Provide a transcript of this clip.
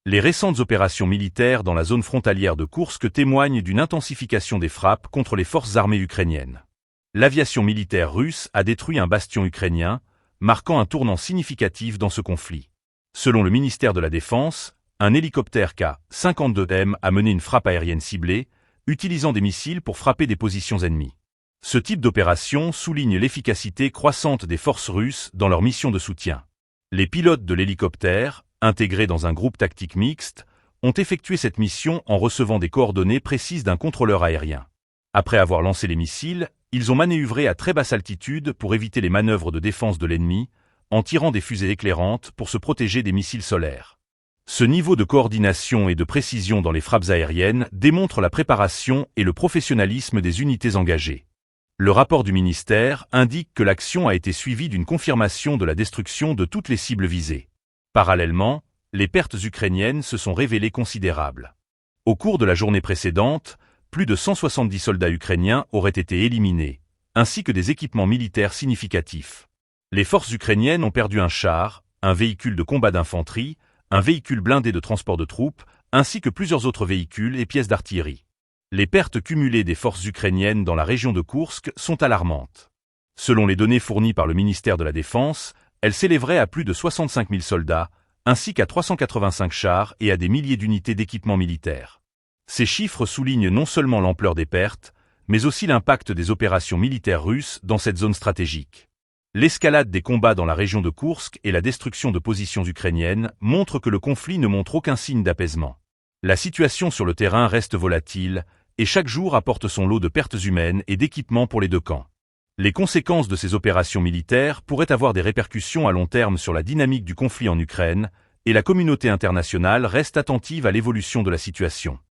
Les récentes opérations militaires dans la zone frontalière de Koursk témoignent d'une intensification des frappes contre les forces armées ukrainiennes. L'aviation militaire russe a détruit un bastion ukrainien, marquant un tournant significatif dans ce conflit. Selon le ministère de la Défense, un hélicoptère K-52M a mené une frappe aérienne ciblée, utilisant des missiles pour frapper des positions ennemies. Ce type d'opération souligne l'efficacité croissante des forces russes dans leur mission de soutien. Les pilotes de l'hélicoptère, intégrés dans un groupe tactique mixte, ont effectué cette mission en recevant des coordonnées précises d'un contrôleur aérien. Après avoir lancé les missiles, ils ont manœuvré à très basse altitude pour éviter les manœuvres de défense de l'ennemi, en tirant des fusées éclairantes pour se protéger des missiles solaires. Ce niveau de coordination et de précision dans les frappes aériennes démontre la préparation et le professionnalisme des unités engagées. Le rapport du ministère indique que l'action a été suivie d'une confirmation de la destruction de toutes les cibles visées. Parallèlement, les pertes ukrainiennes se sont révélées considérables. Au cours de la journée précédente, plus de 170 soldats ukrainiens auraient été éliminés, ainsi que des équipements militaires significatifs. Les forces ukrainiennes ont perdu un char, un véhicule de combat d'infanterie, un véhicule blindé de transport de troupes, ainsi que plusieurs autres véhicules et pièces d'artillerie. Les pertes cumulées des forces ukrainiennes dans la région de Koursk sont alarmantes. Selon les données fournies par le ministère de la Défense, elles s'élèveraient à plus de 65 000 soldats, ainsi qu'à 385 chars et à des milliers d'unités d'équipements militaires. Ces chiffres soulignent non seulement l'ampleur des pertes, mais aussi l'impact des opérations militaires russes dans cette zone stratégique. L'escalade des combats dans la région de Koursk et la destruction de positions ukrainiennes montrent que le conflit ne montre aucun signe d'apaisement. La situation sur le terrain reste volatile, et chaque jour apporte son lot de pertes humaines et d'équipements pour les deux camps. Les conséquences de ces opérations militaires pourraient avoir des répercussions à long terme sur la dynamique du conflit en Ukraine, et la communauté internationale reste attentive à l'évolution de la situation.